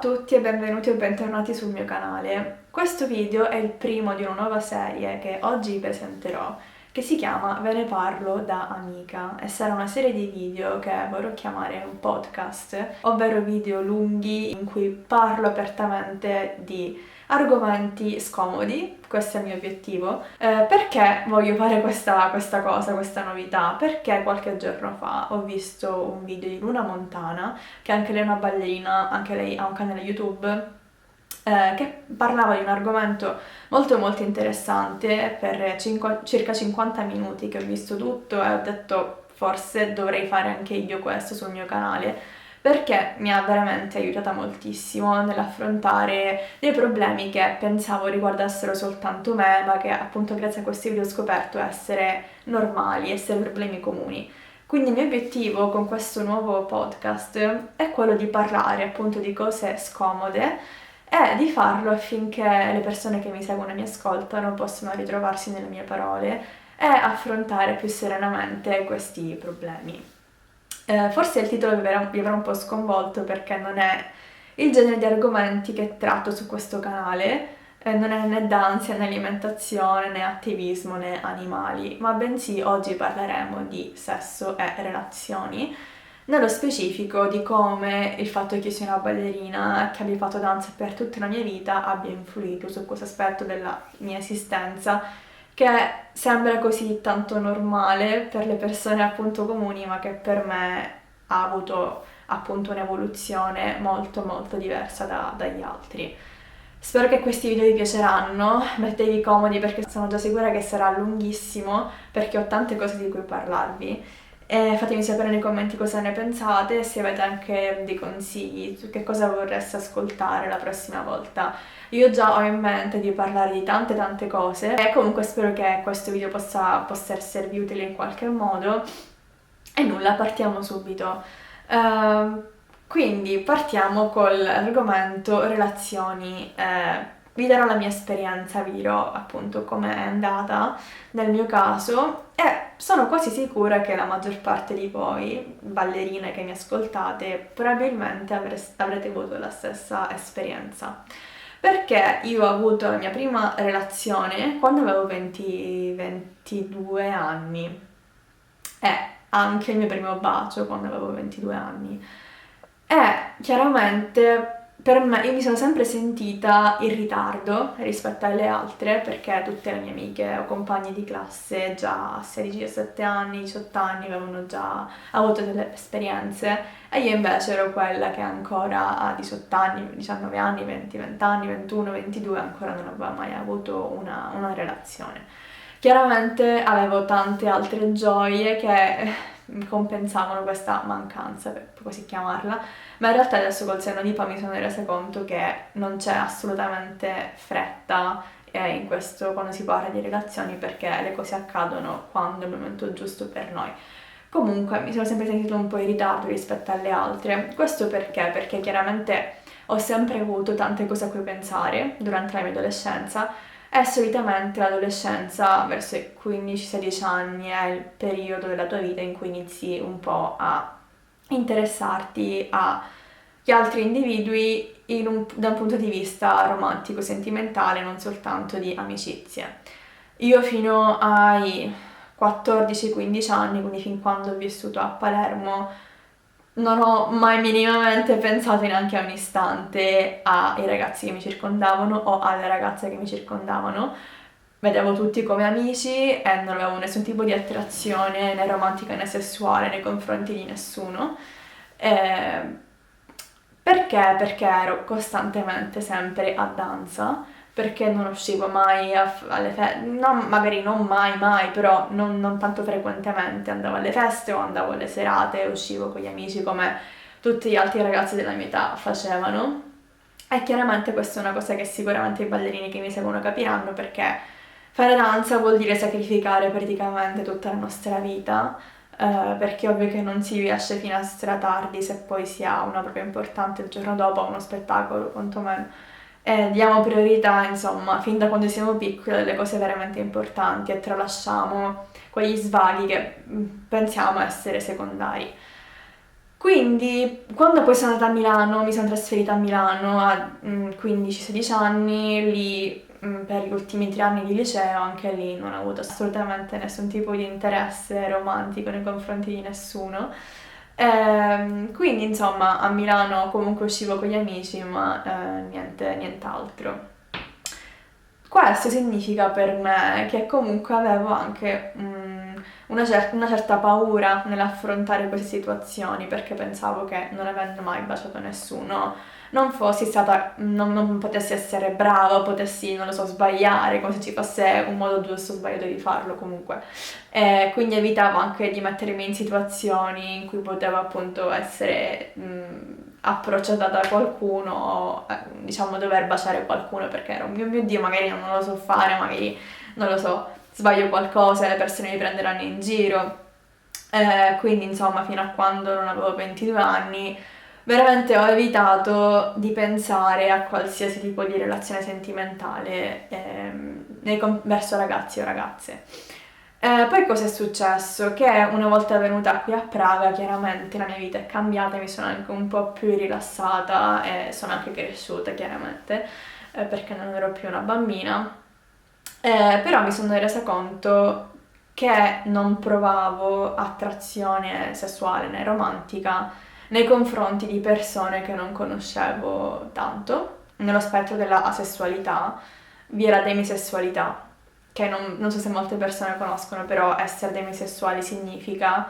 tutti e benvenuti o bentornati sul mio canale. Questo video è il primo di una nuova serie che oggi vi presenterò, che si chiama Ve ne parlo da amica e sarà una serie di video che vorrò chiamare un podcast, ovvero video lunghi in cui parlo apertamente di argomenti scomodi. Questo è il mio obiettivo. Perché voglio fare questa novità? Perché qualche giorno fa ho visto un video di Luna Montana, che anche lei è una ballerina, anche lei ha un canale YouTube, che parlava di un argomento molto interessante per circa 50 minuti, che ho visto tutto e ho detto forse dovrei fare anche io questo sul mio canale, perché mi ha veramente aiutata moltissimo nell'affrontare dei problemi che pensavo riguardassero soltanto me, ma che appunto grazie a questi video ho scoperto essere normali, essere problemi comuni. Quindi il mio obiettivo con questo nuovo podcast è quello di parlare appunto di cose scomode e di farlo affinché le persone che mi seguono e mi ascoltano possano ritrovarsi nelle mie parole e affrontare più serenamente questi problemi. Forse il titolo vi avrà un po' sconvolto perché non è il genere di argomenti che tratto su questo canale, non è né danza né alimentazione né attivismo né animali, ma bensì oggi parleremo di sesso e relazioni, nello specifico di come il fatto che io sia una ballerina, che abbia fatto danza per tutta la mia vita, abbia influito su questo aspetto della mia esistenza, che sembra così tanto normale per le persone appunto comuni, ma che per me ha avuto appunto un'evoluzione molto diversa dagli altri. Spero che questi video vi piaceranno, mettetevi comodi perché sono già sicura che sarà lunghissimo, perché ho tante cose di cui parlarvi. E fatemi sapere nei commenti cosa ne pensate, se avete anche dei consigli su che cosa vorreste ascoltare la prossima volta. Io già ho in mente di parlare di tante cose e comunque spero che questo video possa esservi utile in qualche modo. E nulla, partiamo subito. Quindi partiamo con l'argomento relazioni. Vi darò la mia esperienza, vi dirò appunto com'è andata nel mio caso e sono quasi sicura che la maggior parte di voi, ballerine che mi ascoltate, probabilmente avrete avuto la stessa esperienza. Perché io ho avuto la mia prima relazione quando avevo 22 anni e anche il mio primo bacio quando avevo 22 anni. E chiaramente per me, io mi sono sempre sentita in ritardo rispetto alle altre, perché tutte le mie amiche o compagne di classe già a 16, 17 anni, 18 anni avevano già avuto delle esperienze e io invece ero quella che ancora a 18 anni, 19 anni, 20 anni, 21, 22 ancora non aveva mai avuto una relazione. Chiaramente avevo tante altre gioie che compensavano questa mancanza, per così chiamarla, ma in realtà adesso col senno di poi mi sono resa conto che non c'è assolutamente fretta in questo quando si parla di relazioni, perché le cose accadono quando è il momento giusto per noi. Comunque mi sono sempre sentita un po' in ritardo rispetto alle altre. Questo perché? Perché chiaramente ho sempre avuto tante cose a cui pensare durante la mia adolescenza e solitamente l'adolescenza verso i 15-16 anni è il periodo della tua vita in cui inizi un po' a interessarti agli altri individui da un punto di vista romantico, sentimentale, non soltanto di amicizie. Io fino ai 14-15 anni, quindi fin quando ho vissuto a Palermo, non ho mai minimamente pensato neanche a un istante ai ragazzi che mi circondavano o alle ragazze che mi circondavano. Vedevo tutti come amici e non avevo nessun tipo di attrazione né romantica né sessuale nei confronti di nessuno. Perché? Perché ero costantemente sempre a danza, perché non uscivo mai alle feste, magari non mai, però non tanto frequentemente andavo alle feste o andavo alle serate, uscivo con gli amici come tutti gli altri ragazzi della mia età facevano. E chiaramente questa è una cosa che sicuramente i ballerini che mi seguono capiranno, perché fare danza vuol dire sacrificare praticamente tutta la nostra vita, perché è ovvio che non si riesce fino a sera tardi se poi si ha una propria importante il giorno dopo, uno spettacolo quantomeno. Diamo priorità, insomma, fin da quando siamo piccoli alle cose veramente importanti e tralasciamo quegli svaghi che pensiamo essere secondari. Quindi, quando poi sono andata a Milano, mi sono trasferita a Milano a 15-16 anni, lì per gli ultimi 3 anni di liceo, anche lì non ho avuto assolutamente nessun tipo di interesse romantico nei confronti di nessuno. Quindi, insomma, a Milano comunque uscivo con gli amici, ma nient'altro. Questo significa per me che comunque avevo anche una certa paura nell'affrontare queste situazioni, perché pensavo che non avendo mai baciato nessuno non fossi stata, non potessi essere brava, potessi, non lo so, sbagliare, come se ci fosse un modo giusto o sbagliato di farlo comunque. E quindi evitavo anche di mettermi in situazioni in cui potevo appunto essere approcciata da qualcuno o diciamo dover baciare qualcuno, perché ero mio Dio, magari non lo so fare, magari non lo so, sbaglio qualcosa e le persone mi prenderanno in giro. Quindi insomma fino a quando non avevo 22 anni veramente ho evitato di pensare a qualsiasi tipo di relazione sentimentale verso ragazzi o ragazze. Poi cosa è successo? Che una volta venuta qui a Praga, chiaramente la mia vita è cambiata, mi sono anche un po' più rilassata e sono anche cresciuta, chiaramente, perché non ero più una bambina. Però mi sono resa conto che non provavo attrazione sessuale né romantica nei confronti di persone che non conoscevo tanto. Nello spettro della asessualità vi era demisessualità, che non so se molte persone conoscono, però essere demisessuali significa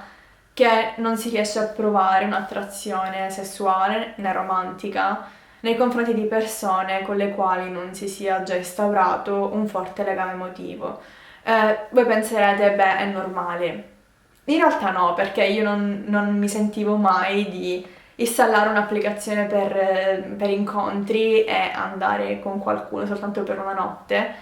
che non si riesce a provare un'attrazione sessuale né romantica nei confronti di persone con le quali non si sia già instaurato un forte legame emotivo. Voi penserete, beh, è normale. In realtà no, perché io non mi sentivo mai di installare un'applicazione per incontri e andare con qualcuno soltanto per una notte.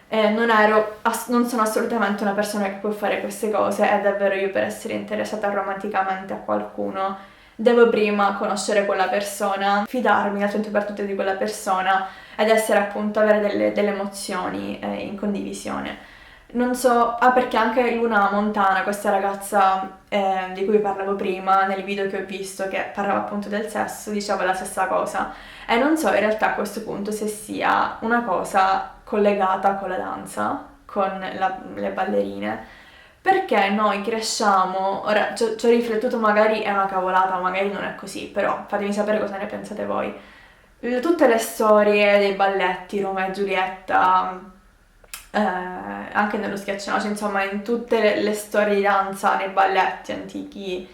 Non sono assolutamente una persona che può fare queste cose e davvero io per essere interessata romanticamente a qualcuno devo prima conoscere quella persona, fidarmi al 100% di quella persona ed essere appunto avere delle emozioni in condivisione. Non so, perché anche Luna Montana, questa ragazza di cui parlavo prima, nel video che ho visto che parlava appunto del sesso, diceva la stessa cosa. E non so in realtà a questo punto se sia una cosa collegata con la danza, con le ballerine, perché noi cresciamo, ora ci ho riflettuto, magari è una cavolata, magari non è così, però fatemi sapere cosa ne pensate voi. Tutte le storie dei balletti, Romeo e Giulietta, anche nello Schiaccia Noce, insomma in tutte le storie di danza, nei balletti antichi,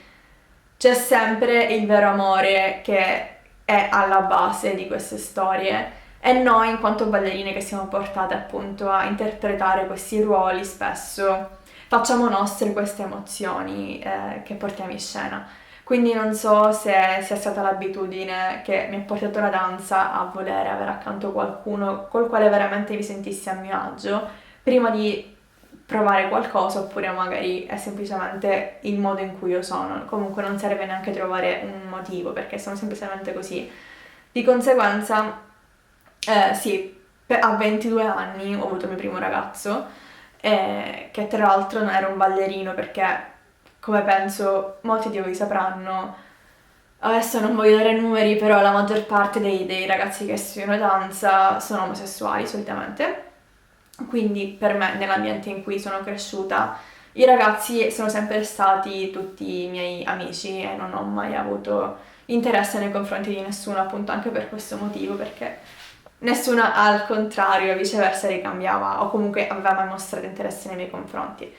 c'è sempre il vero amore che è alla base di queste storie e noi in quanto ballerine che siamo portate appunto a interpretare questi ruoli spesso facciamo nostre queste emozioni che portiamo in scena. Quindi non so se sia stata l'abitudine che mi ha portato la danza a volere avere accanto qualcuno col quale veramente mi sentissi a mio agio prima di provare qualcosa, oppure magari è semplicemente il modo in cui io sono. Comunque non serve neanche trovare un motivo perché sono semplicemente così. Di conseguenza, sì, a 22 anni ho avuto il mio primo ragazzo, che tra l'altro non era un ballerino perché, come penso molti di voi sapranno, adesso non voglio dare numeri, però la maggior parte dei ragazzi che studiano danza sono omosessuali solitamente. Quindi per me, nell'ambiente in cui sono cresciuta, i ragazzi sono sempre stati tutti i miei amici e non ho mai avuto interesse nei confronti di nessuno, appunto anche per questo motivo, perché nessuna al contrario, viceversa, ricambiava o comunque aveva mai mostrato interesse nei miei confronti.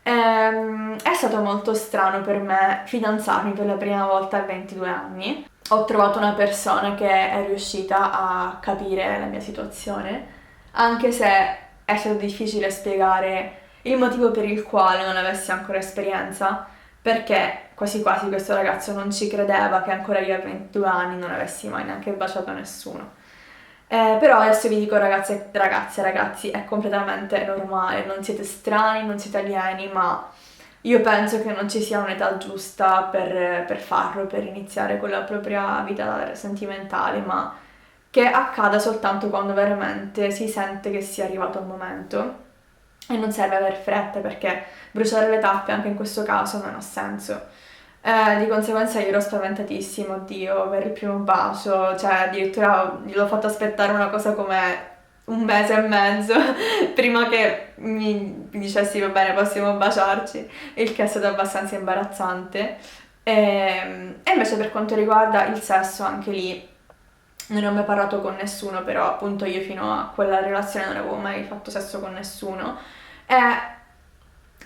È stato molto strano per me fidanzarmi per la prima volta a 22 anni. Ho trovato una persona che è riuscita a capire la mia situazione, anche se è stato difficile spiegare il motivo per il quale non avessi ancora esperienza, perché quasi quasi questo ragazzo non ci credeva che ancora io a 22 anni non avessi mai neanche baciato nessuno. Però adesso vi dico ragazzi, è completamente normale, non siete strani, non siete alieni, ma io penso che non ci sia un'età giusta per farlo, per iniziare con la propria vita sentimentale, ma che accada soltanto quando veramente si sente che sia arrivato il momento. E non serve aver fretta perché bruciare le tappe anche in questo caso non ha senso. Di conseguenza io ero spaventatissima, oddio, per il primo bacio, cioè addirittura gliel'ho fatto aspettare una cosa come un mese e mezzo prima che mi dicessi va bene, possiamo baciarci, il che è stato abbastanza imbarazzante. E invece per quanto riguarda il sesso, anche lì non ne ho mai parlato con nessuno, però appunto io fino a quella relazione non avevo mai fatto sesso con nessuno. E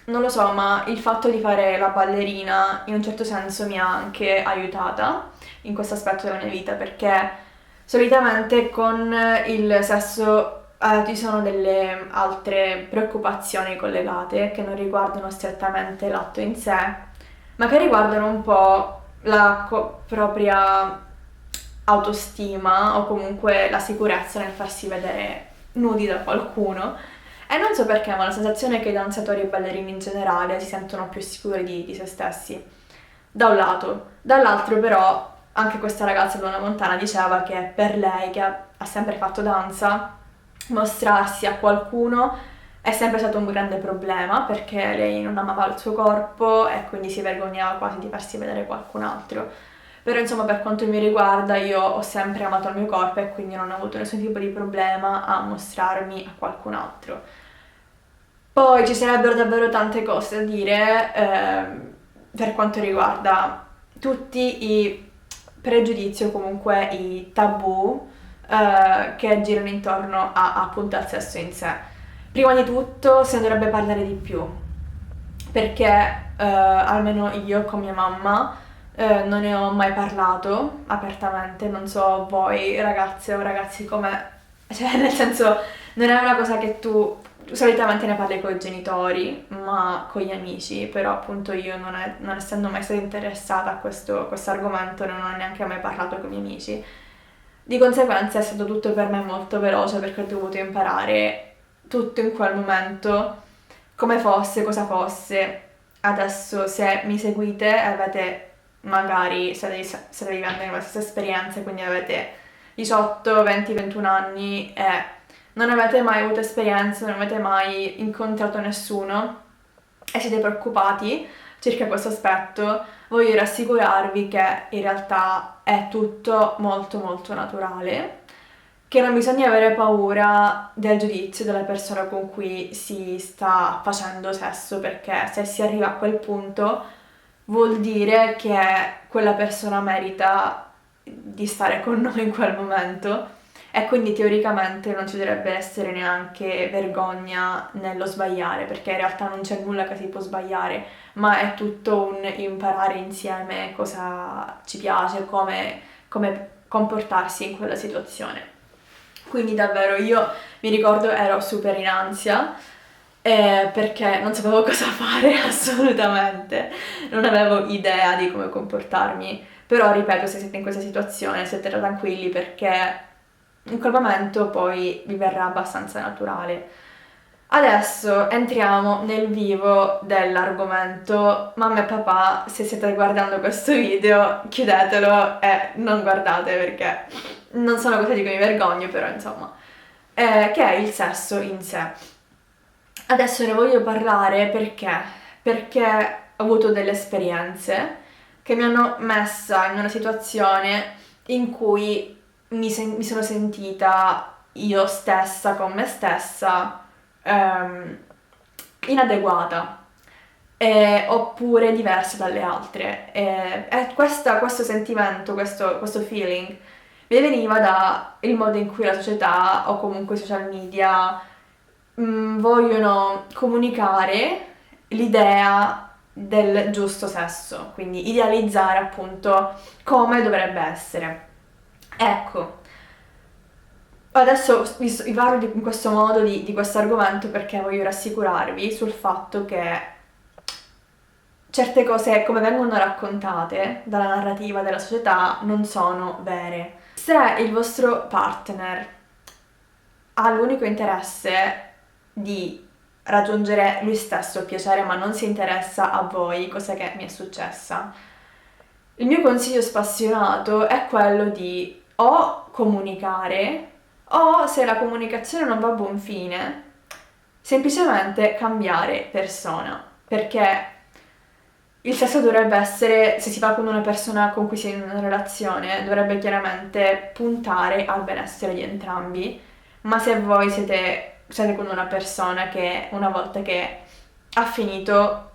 non lo so, ma il fatto di fare la ballerina in un certo senso mi ha anche aiutata in questo aspetto della mia vita, perché solitamente con il sesso ci sono delle altre preoccupazioni collegate che non riguardano strettamente l'atto in sé, ma che riguardano un po' la propria autostima o comunque la sicurezza nel farsi vedere nudi da qualcuno. E non so perché, ma la sensazione è che i danzatori e i ballerini in generale si sentono più sicuri di se stessi. Da un lato. Dall'altro però, anche questa ragazza da una montana diceva che per lei, che ha sempre fatto danza, mostrarsi a qualcuno è sempre stato un grande problema perché lei non amava il suo corpo e quindi si vergognava quasi di farsi vedere qualcun altro. Però insomma per quanto mi riguarda io ho sempre amato il mio corpo e quindi non ho avuto nessun tipo di problema a mostrarmi a qualcun altro. Poi ci sarebbero davvero tante cose da dire per quanto riguarda tutti i pregiudizi o comunque i tabù che girano intorno appunto al sesso in sé. Prima di tutto se ne dovrebbe parlare di più, perché almeno io con mia mamma non ne ho mai parlato apertamente, non so voi ragazze o ragazzi come... Cioè nel senso non è una cosa che tu solitamente ne parli con i genitori, ma con gli amici, però appunto io non essendo mai stata interessata a questo argomento non ho neanche mai parlato con i miei amici. Di conseguenza è stato tutto per me molto veloce perché ho dovuto imparare tutto in quel momento, come fosse, cosa fosse. Adesso se mi seguite e avete magari, state vivendo le stesse esperienze, quindi avete 18, 20, 21 anni e non avete mai avuto esperienze, non avete mai incontrato nessuno e siete preoccupati circa questo aspetto, voglio rassicurarvi che in realtà è tutto molto molto naturale, che non bisogna avere paura del giudizio della persona con cui si sta facendo sesso, perché se si arriva a quel punto vuol dire che quella persona merita di stare con noi in quel momento e quindi teoricamente non ci dovrebbe essere neanche vergogna nello sbagliare, perché in realtà non c'è nulla che si può sbagliare, ma è tutto un imparare insieme cosa ci piace, come comportarsi in quella situazione. Quindi davvero io mi ricordo ero super in ansia perché non sapevo cosa fare assolutamente, non avevo idea di come comportarmi, però ripeto, se siete in questa situazione siete tranquilli perché in quel momento poi vi verrà abbastanza naturale. Adesso entriamo nel vivo dell'argomento. Mamma e papà, se state guardando questo video, chiudetelo e non guardate perché non sono cose di cui mi vergogno, però insomma, che è il sesso in sé. Adesso ne voglio parlare perché ho avuto delle esperienze che mi hanno messa in una situazione in cui mi sono sentita io stessa con me stessa ehm, inadeguata oppure diversa dalle altre. E questo sentimento, questo feeling mi veniva dal modo in cui la società o comunque i social media vogliono comunicare l'idea del giusto sesso, quindi idealizzare appunto come dovrebbe essere. Ecco, adesso vi parlo in questo modo di questo argomento perché voglio rassicurarvi sul fatto che certe cose, come vengono raccontate dalla narrativa della società, non sono vere. Se il vostro partner ha l'unico interesse di raggiungere lui stesso piacere, ma non si interessa a voi, cosa che mi è successa, il mio consiglio spassionato è quello di o comunicare o, se la comunicazione non va a buon fine, semplicemente cambiare persona, perché Il sesso dovrebbe essere, se si va con una persona con cui si è in una relazione, dovrebbe chiaramente puntare al benessere di entrambi, ma se voi siete con una persona che una volta che ha finito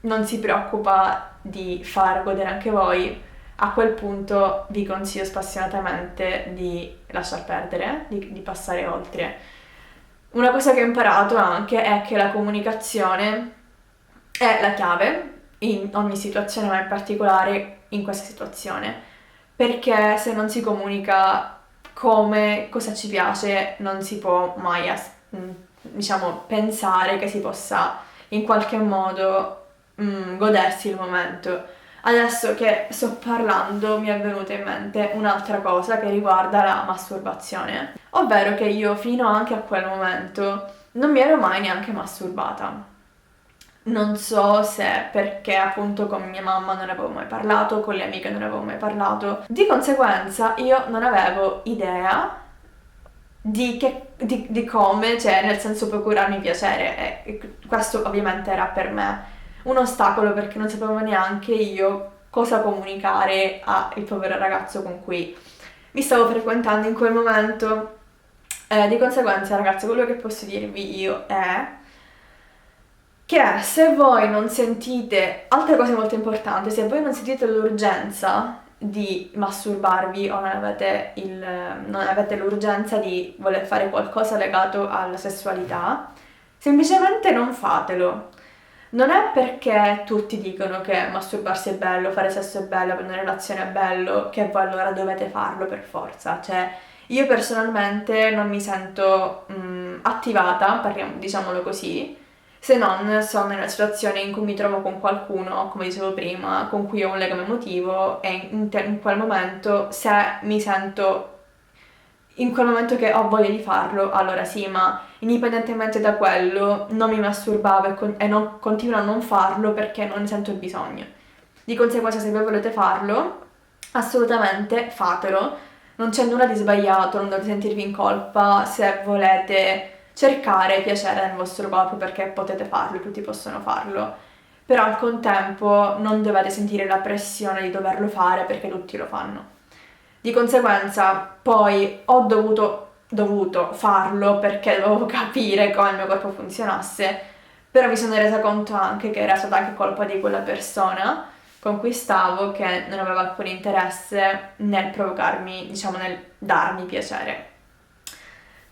non si preoccupa di far godere anche voi, a quel punto vi consiglio spassionatamente di lasciar perdere, di passare oltre. Una cosa che ho imparato anche è che la comunicazione è la chiave in ogni situazione, ma in particolare in questa situazione, perché se non si comunica come, cosa ci piace, non si può mai, diciamo, pensare che si possa in qualche modo godersi il momento. Adesso che sto parlando mi è venuta in mente un'altra cosa che riguarda la masturbazione, ovvero che io fino anche a quel momento non mi ero mai neanche masturbata. Non so se perché appunto con mia mamma non avevo mai parlato, con le amiche non avevo mai parlato. Di conseguenza io non avevo idea di come, cioè nel senso procurarmi piacere. E questo ovviamente era per me un ostacolo perché non sapevo neanche io cosa comunicare al povero ragazzo con cui mi stavo frequentando in quel momento. Di conseguenza, ragazzi, quello che posso dirvi io è che se voi non sentite, altra cosa molto importante, se voi non sentite l'urgenza di masturbarvi o non avete l'urgenza di voler fare qualcosa legato alla sessualità, semplicemente non fatelo. Non è perché tutti dicono che masturbarsi è bello, fare sesso è bello, avere una relazione è bello, che voi allora dovete farlo per forza. Cioè, io personalmente non mi sento attivata, diciamolo così, se non sono in una situazione in cui mi trovo con qualcuno, come dicevo prima, con cui ho un legame emotivo e in quel momento, se mi sento in quel momento che ho voglia di farlo, allora sì, ma indipendentemente da quello non mi masturbavo e continuo a non farlo perché non ne sento il bisogno. Di conseguenza, se voi volete farlo, assolutamente fatelo. Non c'è nulla di sbagliato, non dovete sentirvi in colpa se volete cercare piacere nel vostro corpo perché potete farlo, tutti possono farlo. Però al contempo non dovete sentire la pressione di doverlo fare perché tutti lo fanno. Di conseguenza poi ho dovuto farlo perché dovevo capire come il mio corpo funzionasse, però mi sono resa conto anche che era stata anche colpa di quella persona con cui stavo che non aveva alcun interesse nel provocarmi, diciamo nel darmi piacere.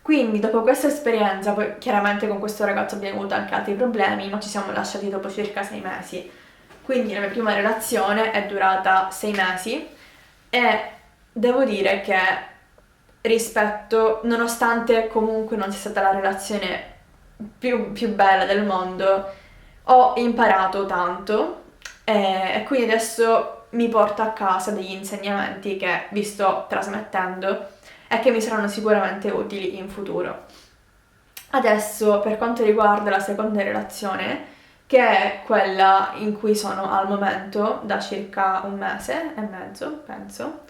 Quindi dopo questa esperienza, poi chiaramente con questo ragazzo abbiamo avuto anche altri problemi, ma ci siamo lasciati dopo circa 6 mesi. Quindi la mia prima relazione è durata 6 mesi e devo dire che nonostante comunque non sia stata la relazione più bella del mondo, ho imparato tanto e quindi adesso mi porto a casa degli insegnamenti che vi sto trasmettendo e che mi saranno sicuramente utili in futuro. Adesso, per quanto riguarda la seconda relazione, che è quella in cui sono al momento da circa 1 mese e mezzo, penso,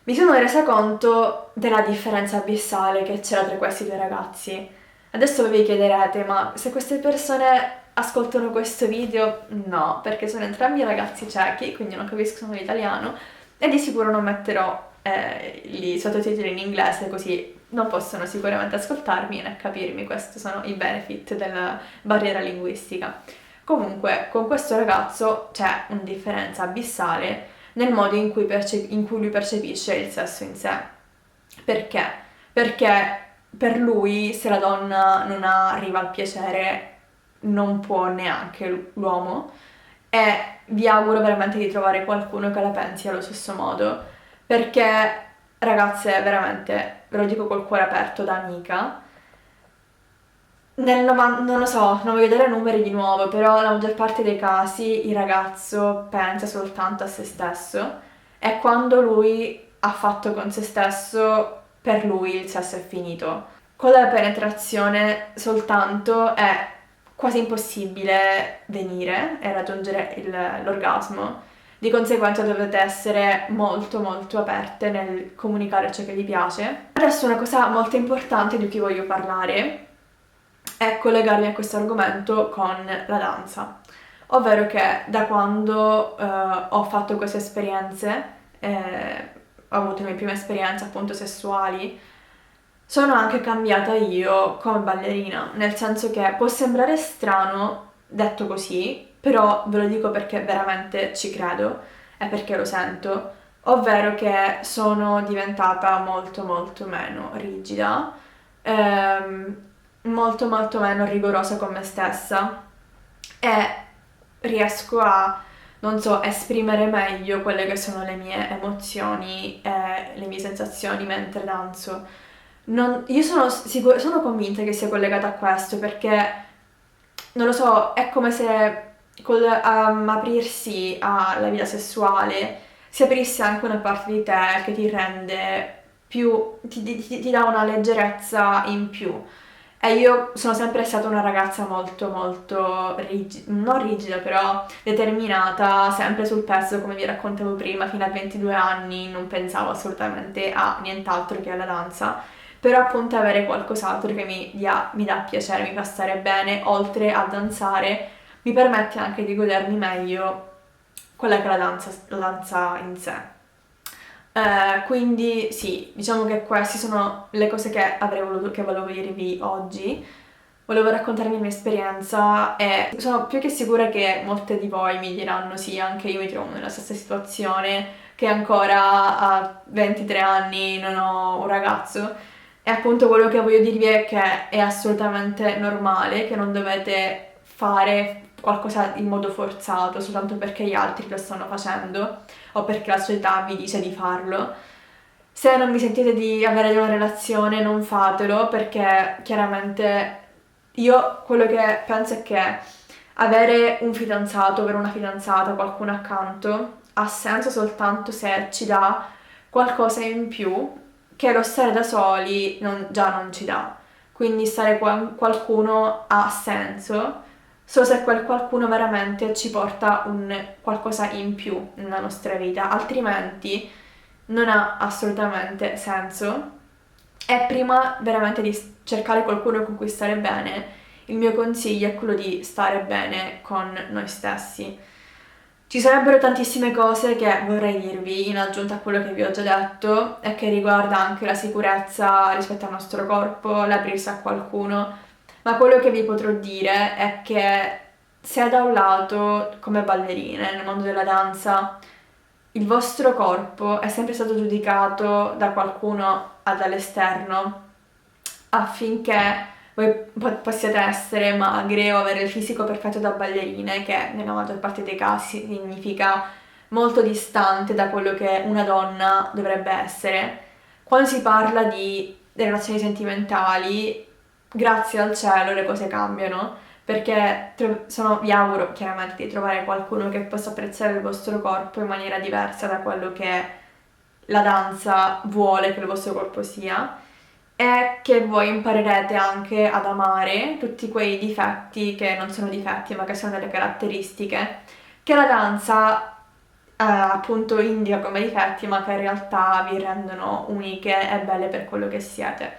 mi sono resa conto della differenza abissale che c'era tra questi due ragazzi. Adesso voi vi chiederete, ma se queste persone ascoltano questo video? No, perché sono entrambi ragazzi ciechi, quindi non capiscono l'italiano e di sicuro non metterò i sottotitoli in inglese, così non possono sicuramente ascoltarmi né capirmi. Questi sono i benefit della barriera linguistica. Comunque, con questo ragazzo c'è una differenza abissale nel modo in cui lui percepisce il sesso in sé. Perché? Perché per lui, se la donna non arriva al piacere, non può neanche l'uomo. E vi auguro veramente di trovare qualcuno che la pensi allo stesso modo, perché ragazze, veramente, ve lo dico col cuore aperto da amica, non lo so, non voglio dare numeri di nuovo, però la maggior parte dei casi il ragazzo pensa soltanto a se stesso e quando lui ha fatto con se stesso, per lui il sesso è finito. Con la penetrazione soltanto è quasi impossibile venire e raggiungere l'orgasmo. Di conseguenza dovete essere molto molto aperte nel comunicare ciò che vi piace. Adesso una cosa molto importante di cui voglio parlare è collegarmi a questo argomento con la danza. ovvero che da quando ho fatto queste esperienze, ho avuto le mie prime esperienze appunto sessuali, sono anche cambiata io come ballerina, nel senso che può sembrare strano detto così, però ve lo dico perché veramente ci credo e perché lo sento, ovvero che sono diventata molto molto meno rigida, molto molto meno rigorosa con me stessa e riesco a, non so, esprimere meglio quelle che sono le mie emozioni e le mie sensazioni mentre danzo. Io sono convinta che sia collegata a questo perché, non lo so, è come se col aprirsi alla vita sessuale si aprisse anche una parte di te che ti rende più, ti dà una leggerezza in più. E io sono sempre stata una ragazza molto molto rigida, non rigida però determinata, sempre sul pezzo come vi raccontavo prima, fino a 22 anni non pensavo assolutamente a nient'altro che alla danza, però appunto avere qualcos'altro che mi dà piacere, mi fa stare bene, oltre a danzare, mi permette anche di godermi meglio quella che è la danza in sé. Quindi sì, diciamo che queste sono le cose che che volevo dirvi oggi. Volevo raccontarvi la mia esperienza e sono più che sicura che molte di voi mi diranno sì, anche io mi trovo nella stessa situazione, che ancora a 23 anni non ho un ragazzo. E appunto quello che voglio dirvi è che è assolutamente normale, che non dovete fare qualcosa in modo forzato soltanto perché gli altri lo stanno facendo o perché la società vi dice di farlo. Se non vi sentite di avere una relazione, non fatelo perché chiaramente io quello che penso è che avere un fidanzato, avere una fidanzata, qualcuno accanto, ha senso soltanto se ci dà qualcosa in più che lo stare da soli già non ci dà. Quindi stare con qualcuno ha senso solo se quel qualcuno veramente ci porta un qualcosa in più nella nostra vita, altrimenti non ha assolutamente senso. E prima veramente di cercare qualcuno con cui stare bene, il mio consiglio è quello di stare bene con noi stessi. Ci sarebbero tantissime cose che vorrei dirvi in aggiunta a quello che vi ho già detto e che riguarda anche la sicurezza rispetto al nostro corpo, l'aprirsi a qualcuno, ma quello che vi potrò dire è che se da un lato, come ballerine nel mondo della danza, il vostro corpo è sempre stato giudicato da qualcuno dall'esterno affinché voi possiate essere magre o avere il fisico perfetto da ballerine, che nella maggior parte dei casi significa molto distante da quello che una donna dovrebbe essere. Quando si parla di relazioni sentimentali, grazie al cielo le cose cambiano, perché vi auguro chiaramente di trovare qualcuno che possa apprezzare il vostro corpo in maniera diversa da quello che la danza vuole che il vostro corpo sia e che voi imparerete anche ad amare tutti quei difetti che non sono difetti ma che sono delle caratteristiche che la danza appunto indica come difetti ma che in realtà vi rendono uniche e belle per quello che siete.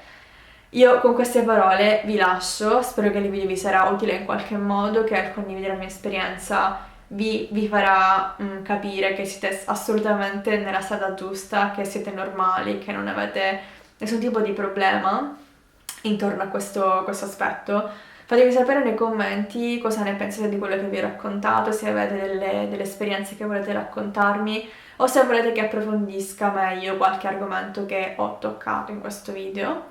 Io con queste parole vi lascio, spero che il video vi sarà utile in qualche modo, che al condividere la mia esperienza vi farà capire che siete assolutamente nella strada giusta, che siete normali, che non avete nessun tipo di problema intorno a questo aspetto. Fatemi sapere nei commenti cosa ne pensate di quello che vi ho raccontato, se avete delle esperienze che volete raccontarmi o se volete che approfondisca meglio qualche argomento che ho toccato in questo video.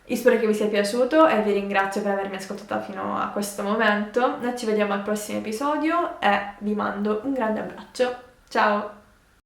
Io spero che vi sia piaciuto e vi ringrazio per avermi ascoltata fino a questo momento. Noi ci vediamo al prossimo episodio e vi mando un grande abbraccio. Ciao!